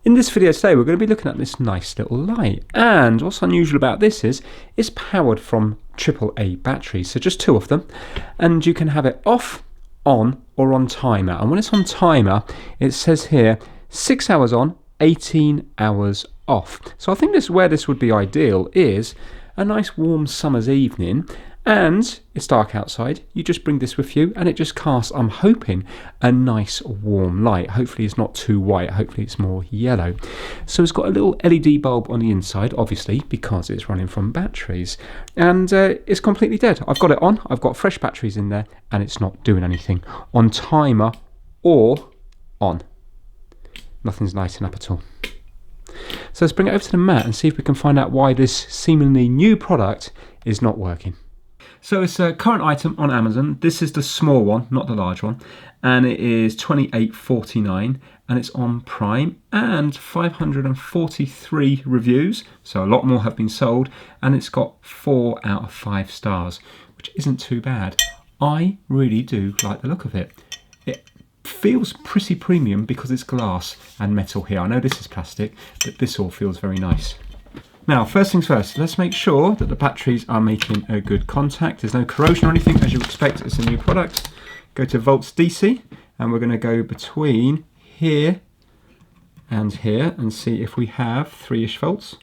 In this video today, we're going to be looking at this nice little light, and what's unusual about this is it's powered from AAA batteries, so just two of them, and you can have it off, on or on timer. And when it's on timer, it says here 6 hours on, 18 hours off. So I think this where this would be ideal is a nice warm summer's evening and it's dark outside. You just bring this with you and it just casts, I'm hoping, a nice warm light. Hopefully it's not too white, hopefully it's more yellow. So it's got a little LED bulb on the inside, obviously because it's running from batteries, and it's completely dead. I've got it on, I've got fresh batteries in there, and it's not doing anything on timer or on. Nothing's lighting up at all. So let's bring it over to the mat and see if we can find out why this seemingly new product is not working. So it's a current item on Amazon. This is the small one, not the large one, and it is $28.49 and it's on Prime, and 543 reviews, so a lot more have been sold, and it's got 4 out of 5 stars, which isn't too bad. I really do like the look of it. It feels pretty premium because it's glass and metal here. I know this is plastic, but this all feels very nice. Now, first things first, let's make sure that the batteries are making a good contact. There's no corrosion or anything, as you expect. It's a new product. Go to volts DC, and we're going to go between here and here and see if we have 3-ish volts.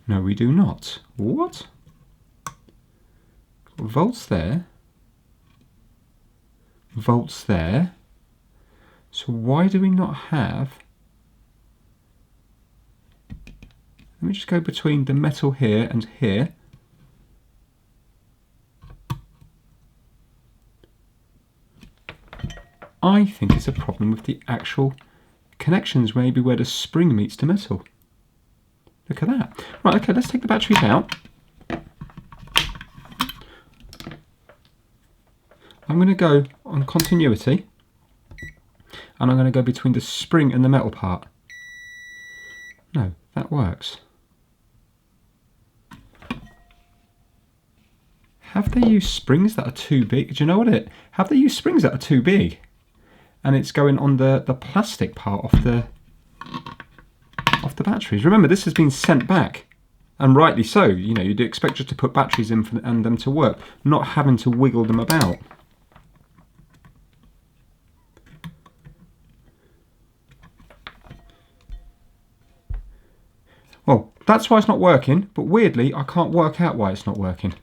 No, we do not. What? Volts there. Volts there. So why do we not have... Let me just go between the metal here and here. I think it's a problem with the actual connections, maybe where the spring meets the metal. Look at that. Right, okay, let's take the batteries out. I'm going to go on continuity, and I'm going to go between the spring and the metal part. No, that works. Have they used springs that are too big? Do you know what it? Have they used springs that are too big? And it's going on the plastic part of the batteries. Remember, this has been sent back, and rightly so. You know, you'd expect just to put batteries in and them to work, not having to wiggle them about. Well, that's why it's not working, but weirdly, I can't work out why it's not working.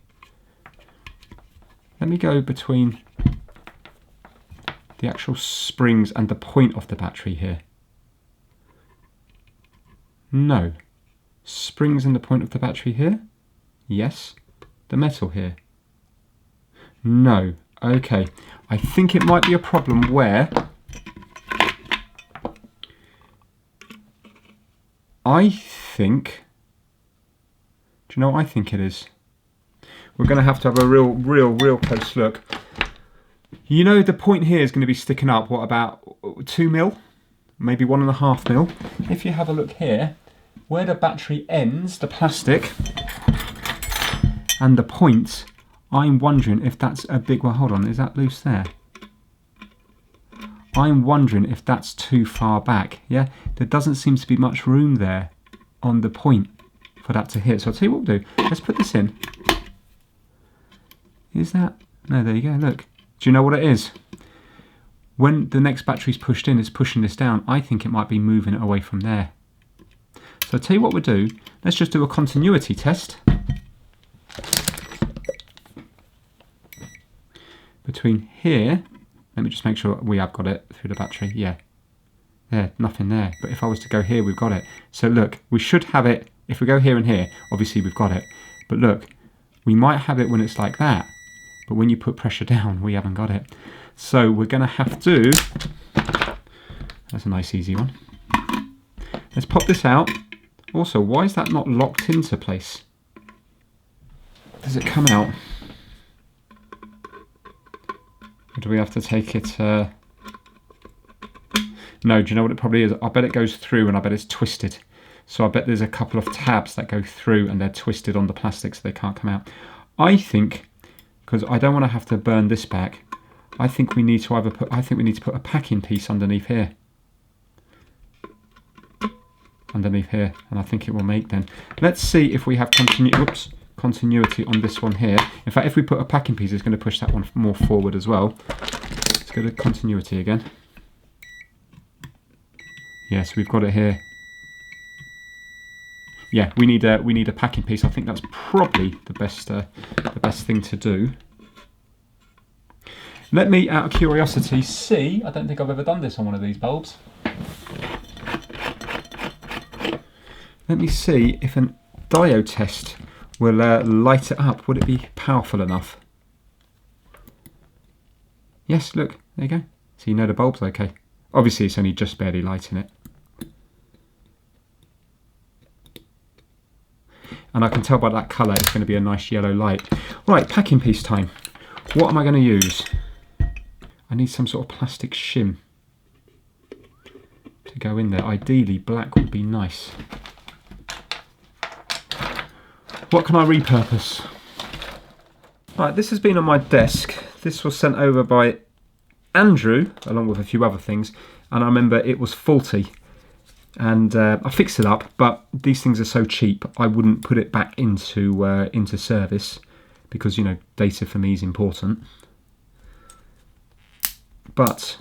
Let me go between the actual springs and the point of the battery here. No. Springs and the point of the battery here? Yes. The metal here? No. Okay. I think it might be a problem where I think... Do you know what I think it is? We're going to have a real close look. You know, the point here is going to be sticking up, what, about 2 mil? Maybe 1.5 mil. If you have a look here, where the battery ends, the plastic, and the point, I'm wondering if that's a big... Well, hold on, is that loose there? I'm wondering if that's too far back, yeah? There doesn't seem to be much room there on the point for that to hit. So I'll tell you what we'll do. Let's put this in. Is that... No, there you go, look. Do you know what it is? When the next battery's pushed in, it's pushing this down. I think it might be moving it away from there. So I'll tell you what we'll do. Let's just do a continuity test. Between here... Let me just make sure we have got it through the battery. Yeah. There, nothing there. But if I was to go here, we've got it. So look, we should have it. If we go here and here, obviously we've got it. But look, we might have it when it's like that. But when you put pressure down, we haven't got it. So we're going to have to... That's a nice easy one. Let's pop this out. Also, why is that not locked into place? Does it come out? Or do we have to take it... No, do you know what it probably is? I bet it goes through and I bet it's twisted. So I bet there's a couple of tabs that go through and they're twisted on the plastic so they can't come out. I think because I don't want to have to burn this back. I think we need to either put, a packing piece underneath here. Underneath here, and I think it will make then. Let's see if we have continuity on this one here. In fact, if we put a packing piece, it's going to push that one more forward as well. Let's go to continuity again. Yes, we've got it here. Yeah, we need a packing piece. I think that's probably the best thing to do. Let me, out of curiosity, see. I don't think I've ever done this on one of these bulbs. Let me see if a diode test will light it up. Would it be powerful enough? Yes, look, there you go. So you know the bulb's okay. Obviously, it's only just barely lighting it. And I can tell by that colour it's going to be a nice yellow light. Right, packing piece time. What am I going to use? I need some sort of plastic shim to go in there. Ideally, black would be nice. What can I repurpose? Right, this has been on my desk. This was sent over by Andrew, along with a few other things, and I remember it was faulty. And I fixed it up, but these things are so cheap, I wouldn't put it back into service, because, you know, data for me is important. But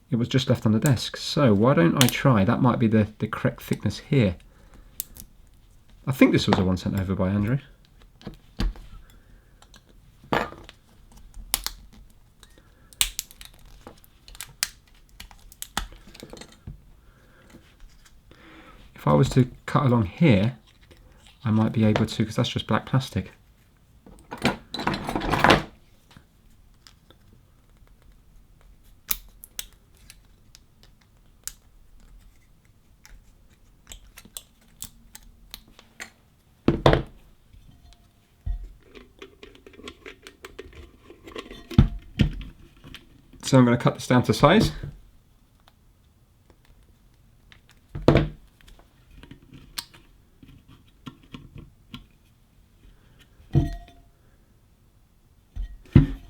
it was just left on the desk, so why don't I try? That might be the correct thickness here. I think this was the one sent over by Andrew. If I was to cut along here, I might be able to, because that's just black plastic. So I'm going to cut this down to size.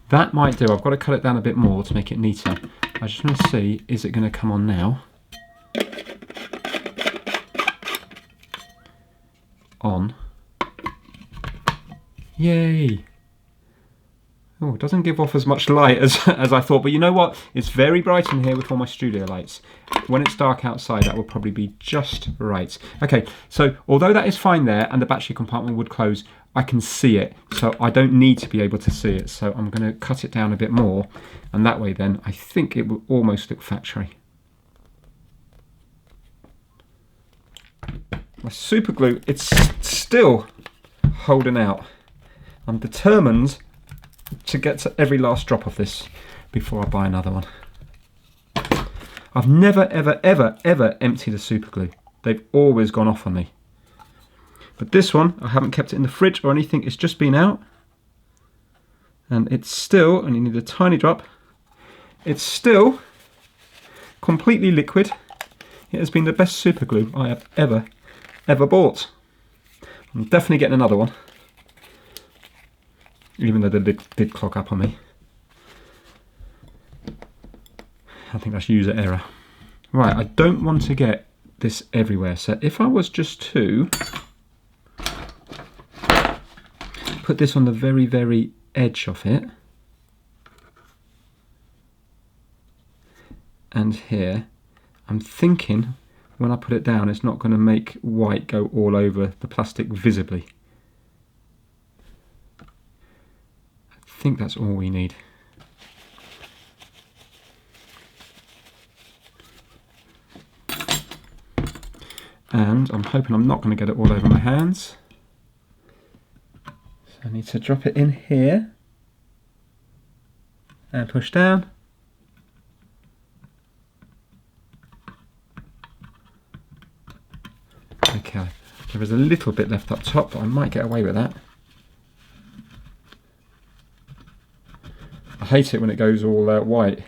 That might do. I've got to cut it down a bit more to make it neater. I just want to see, is it going to come on now? On. Yay! Oh, it doesn't give off as much light as I thought, but you know what? It's very bright in here with all my studio lights. When it's dark outside, that will probably be just right. Okay, so although that is fine there and the battery compartment would close, I can see it, so I don't need to be able to see it. So I'm going to cut it down a bit more, and that way then I think it will almost look factory. My super glue, it's still holding out. I'm determined to get to every last drop of this before I buy another one. I've never, ever, ever, ever emptied a super glue. They've always gone off on me. But this one, I haven't kept it in the fridge or anything. It's just been out. And it's still, and you need a tiny drop, it's still completely liquid. It has been the best super glue I have ever bought. I'm definitely getting another one. Even though the lid did clog up on me. I think that's user error. Right, I don't want to get this everywhere. So if I was just to put this on the very, very edge of it. And here, I'm thinking when I put it down, it's not going to make white go all over the plastic visibly. I think that's all we need. And I'm hoping I'm not going to get it all over my hands. So I need to drop it in here and push down. Okay, there is a little bit left up top, but I might get away with that. I hate it when it goes all white.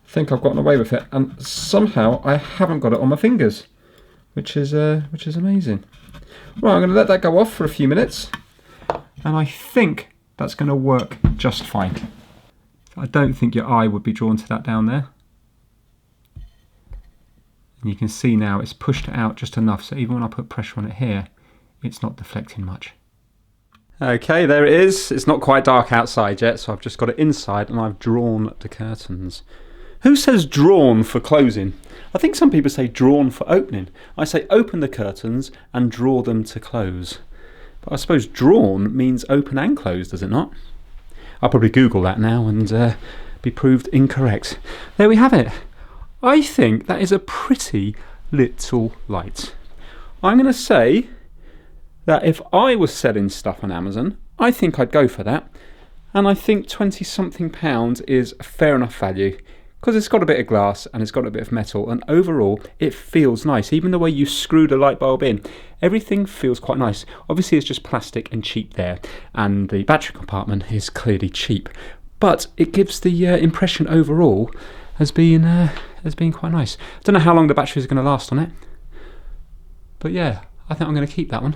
I think I've gotten away with it, and somehow I haven't got it on my fingers, which is amazing. Right, I'm going to let that go off for a few minutes, And I think that's going to work just fine. I don't think your eye would be drawn to that down there. And you can see now it's pushed it out just enough, so even when I put pressure on it here, it's not deflecting much. Okay, there it is. It's not quite dark outside yet, so I've just got it inside and I've drawn the curtains. Who says drawn for closing? I think some people say drawn for opening. I say open the curtains and draw them to close. But I suppose drawn means open and close, does it not? I'll probably Google that now and be proved incorrect. There we have it. I think that is a pretty little light. I'm going to say that if I was selling stuff on Amazon, I think I'd go for that. And I think 20 something pounds is fair enough value, because it's got a bit of glass and it's got a bit of metal, and overall it feels nice. Even the way you screw the light bulb in, everything feels quite nice. Obviously it's just plastic and cheap there, and the battery compartment is clearly cheap, but it gives the impression overall as being quite nice. I don't know how long the battery is going to last on it, but yeah, I think I'm going to keep that one.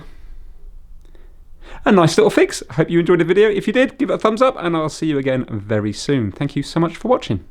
A nice little fix. I hope you enjoyed the video. If you did, give it a thumbs up and I'll see you again very soon. Thank you so much for watching.